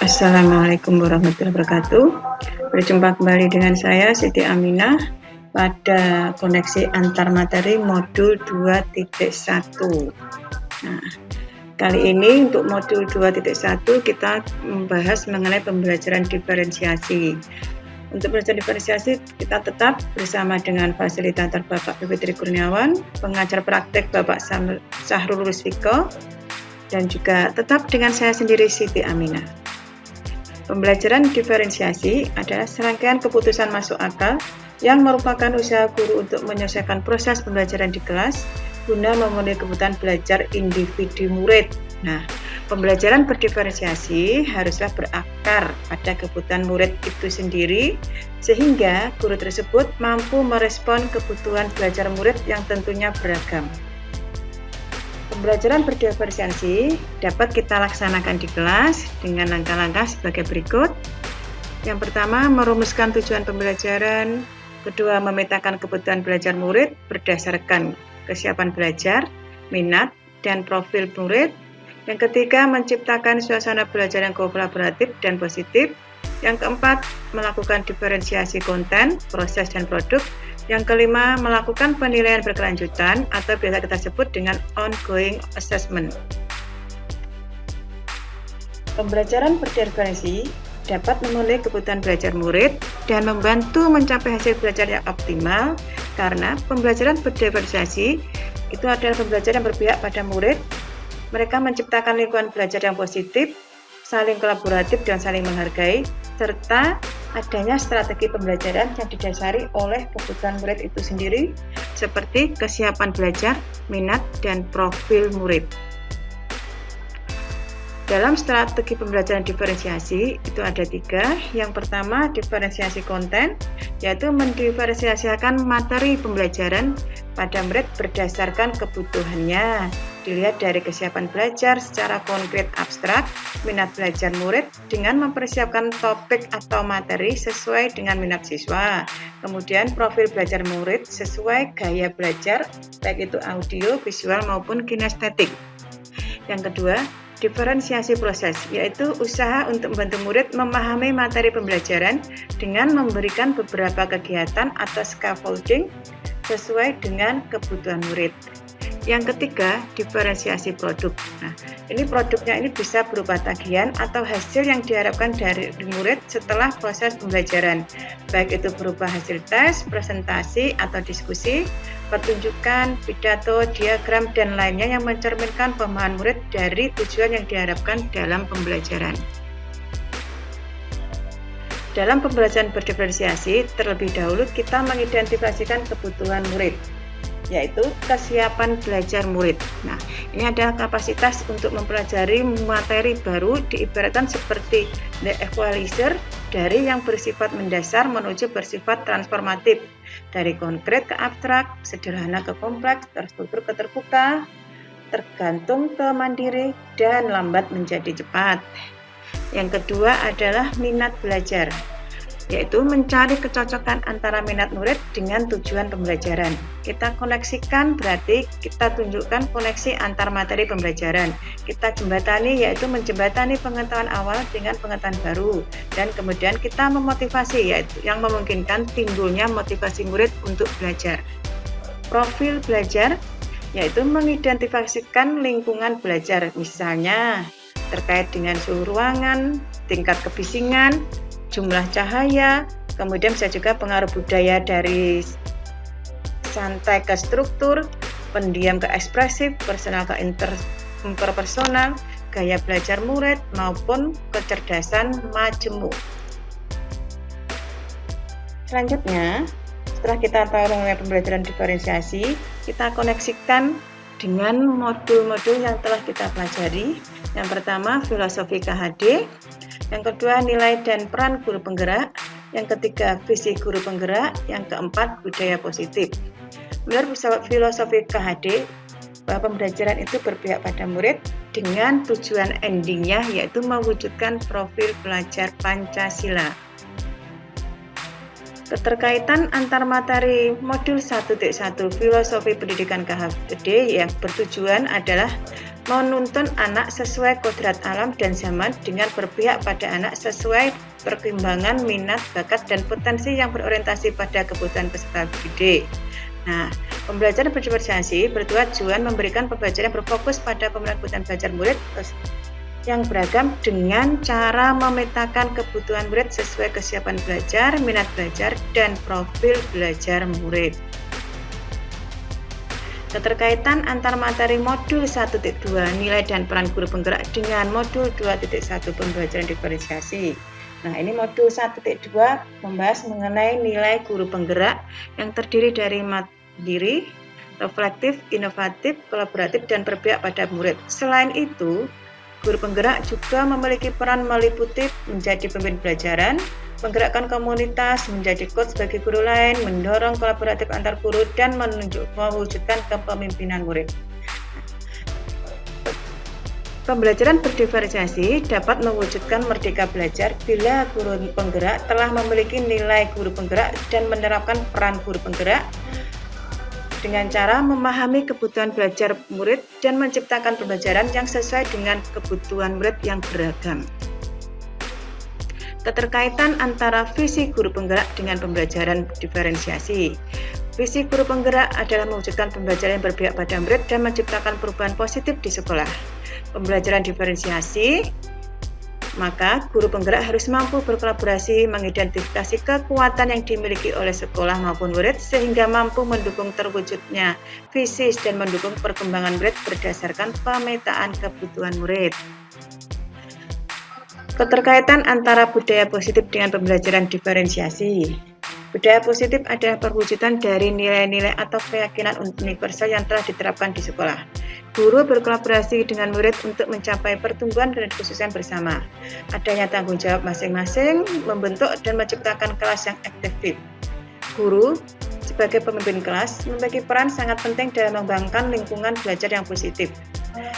Assalamualaikum warahmatullahi wabarakatuh. Berjumpa kembali dengan saya Siti Aminah pada koneksi antar materi modul 2.1. Nah, kali ini untuk modul 2.1 kita membahas mengenai pembelajaran diferensiasi. Untuk belajar diferensiasi kita tetap bersama dengan fasilitator Bapak Fitri Kurniawan, pengajar praktek Bapak Sahrul Rusfiko, dan juga tetap dengan saya sendiri Siti Aminah. Pembelajaran diferensiasi adalah serangkaian keputusan masuk akal yang merupakan usaha guru untuk menyelesaikan proses pembelajaran di kelas guna memenuhi kebutuhan belajar individu murid. Nah, pembelajaran berdiferensiasi haruslah berakar pada kebutuhan murid itu sendiri sehingga guru tersebut mampu merespon kebutuhan belajar murid yang tentunya beragam. Pembelajaran berdiferensiasi dapat kita laksanakan di kelas dengan langkah-langkah sebagai berikut. Yang pertama, merumuskan tujuan pembelajaran. Kedua, memetakan kebutuhan belajar murid berdasarkan kesiapan belajar, minat, dan profil murid. Yang ketiga, menciptakan suasana belajar yang kolaboratif dan positif. Yang keempat, melakukan diferensiasi konten, proses, dan produk. Yang kelima, melakukan penilaian berkelanjutan atau biasa kita sebut dengan ongoing assessment. Pembelajaran berdiferensiasi dapat memenuhi kebutuhan belajar murid dan membantu mencapai hasil belajar yang optimal karena pembelajaran berdiferensiasi itu adalah pembelajaran yang berpihak pada murid. Mereka menciptakan lingkungan belajar yang positif, saling kolaboratif dan saling menghargai, serta adanya strategi pembelajaran yang didasari oleh kebutuhan murid itu sendiri seperti kesiapan belajar, minat, dan profil murid. Dalam strategi pembelajaran diferensiasi itu ada 3. Yang pertama, diferensiasi konten, yaitu mendiferensiasikan materi pembelajaran pada murid berdasarkan kebutuhannya. Dilihat dari kesiapan belajar secara konkret abstrak, minat belajar murid dengan mempersiapkan topik atau materi sesuai dengan minat siswa. Kemudian profil belajar murid sesuai gaya belajar, baik itu audio, visual maupun kinestetik. Yang kedua, diferensiasi proses, yaitu usaha untuk membantu murid memahami materi pembelajaran dengan memberikan beberapa kegiatan atau scaffolding sesuai dengan kebutuhan murid. Yang ketiga, diferensiasi produk. Nah, ini produknya ini bisa berupa tagihan atau hasil yang diharapkan dari murid setelah proses pembelajaran, baik itu berupa hasil tes, presentasi, atau diskusi, pertunjukan, pidato, diagram, dan lainnya yang mencerminkan pemahaman murid dari tujuan yang diharapkan dalam pembelajaran. Dalam pembelajaran berdiferensiasi, terlebih dahulu kita mengidentifikasikan kebutuhan murid, yaitu kesiapan belajar murid. Nah, ini adalah kapasitas untuk mempelajari materi baru, diibaratkan seperti the equalizer dari yang bersifat mendasar menuju bersifat transformatif, dari konkret ke abstrak, sederhana ke kompleks, terstruktur ke terbuka, tergantung ke mandiri, dan lambat menjadi cepat. Yang kedua adalah minat belajar, yaitu mencari kecocokan antara minat murid dengan tujuan pembelajaran. Kita koneksikan berarti kita tunjukkan koneksi antar materi pembelajaran. Kita jembatani yaitu menjembatani pengetahuan awal dengan pengetahuan baru. Dan kemudian kita memotivasi yaitu yang memungkinkan timbulnya motivasi murid untuk belajar. Profil belajar yaitu mengidentifikasikan lingkungan belajar, misalnya terkait dengan suhu ruangan, tingkat kebisingan, jumlah cahaya, kemudian bisa juga pengaruh budaya dari santai ke struktur, pendiam ke ekspresif, personal ke interpersonal, gaya belajar murid maupun kecerdasan majemuk. Selanjutnya, setelah kita tahu mengenai pembelajaran diferensiasi, kita koneksikan dengan modul-modul yang telah kita pelajari. Yang pertama, filosofi KHD. Yang kedua, nilai dan peran guru penggerak. Yang ketiga, visi guru penggerak. Yang keempat, budaya positif. Menurut filosofi KHD, bahwa pembelajaran itu berpihak pada murid dengan tujuan endingnya yaitu mewujudkan profil pelajar Pancasila. Keterkaitan antar materi modul 1.1 filosofi pendidikan KHD yang bertujuan adalah menuntun anak sesuai kodrat alam dan zaman dengan berpihak pada anak sesuai perkembangan minat, bakat, dan potensi yang berorientasi pada kebutuhan peserta didik. Nah, pembelajaran berdiferensiasi bertujuan memberikan pembelajaran yang berfokus pada pemenuhan kebutuhan belajar murid yang beragam dengan cara memetakan kebutuhan murid sesuai kesiapan belajar, minat belajar, dan profil belajar murid. Keterkaitan antar materi modul 1.2 nilai dan peran guru penggerak dengan modul 2.1 pembelajaran diferensiasi. Nah, ini modul 1.2 membahas mengenai nilai guru penggerak yang terdiri dari mandiri, reflektif, inovatif, kolaboratif, dan berpihak pada murid. Selain itu, guru penggerak juga memiliki peran meliputi menjadi pemimpin pelajaran, menggerakkan komunitas, menjadi coach bagi guru lain, mendorong kolaboratif antar guru, dan mewujudkan kepemimpinan murid. Pembelajaran berdiferensiasi dapat mewujudkan merdeka belajar bila guru penggerak telah memiliki nilai guru penggerak dan menerapkan peran guru penggerak dengan cara memahami kebutuhan belajar murid dan menciptakan pembelajaran yang sesuai dengan kebutuhan murid yang beragam. Keterkaitan antara visi guru penggerak dengan pembelajaran diferensiasi. Visi guru penggerak adalah mewujudkan pembelajaran yang berpihak pada murid dan menciptakan perubahan positif di sekolah. Pembelajaran diferensiasi, maka guru penggerak harus mampu berkolaborasi, mengidentifikasi kekuatan yang dimiliki oleh sekolah maupun murid sehingga mampu mendukung terwujudnya visi dan mendukung perkembangan murid berdasarkan pemetaan kebutuhan murid. Keterkaitan antara budaya positif dengan pembelajaran diferensiasi. Budaya positif adalah perwujudan dari nilai-nilai atau keyakinan universal yang telah diterapkan di sekolah. Guru berkolaborasi dengan murid untuk mencapai pertumbuhan dan kekhususan bersama. Adanya tanggung jawab masing-masing, membentuk dan menciptakan kelas yang efektif. Guru sebagai pemimpin kelas memiliki peran sangat penting dalam mengembangkan lingkungan belajar yang positif.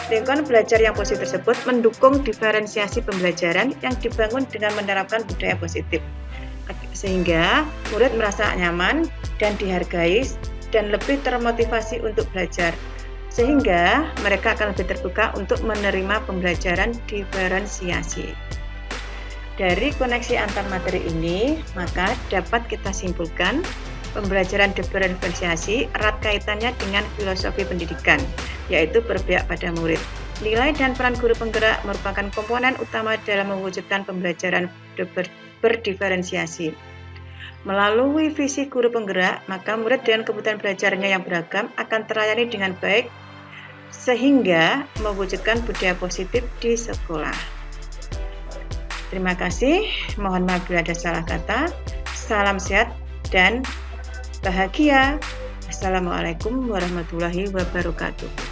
Lingkungan belajar yang positif tersebut mendukung diferensiasi pembelajaran yang dibangun dengan menerapkan budaya positif, sehingga murid merasa nyaman dan dihargai dan lebih termotivasi untuk belajar, sehingga mereka akan lebih terbuka untuk menerima pembelajaran diferensiasi. Dari koneksi antar materi ini, maka dapat kita simpulkan pembelajaran diferensiasi erat kaitannya dengan filosofi pendidikan, yaitu berpihak pada murid. Nilai dan peran guru penggerak merupakan komponen utama dalam mewujudkan pembelajaran berdiferensiasi. Melalui visi guru penggerak, maka murid dengan kebutuhan belajarnya yang beragam akan terlayani dengan baik, sehingga mewujudkan budaya positif di sekolah. Terima kasih, mohon maaf bila ada salah kata. Salam sehat dan bahagia. Assalamualaikum warahmatullahi wabarakatuh.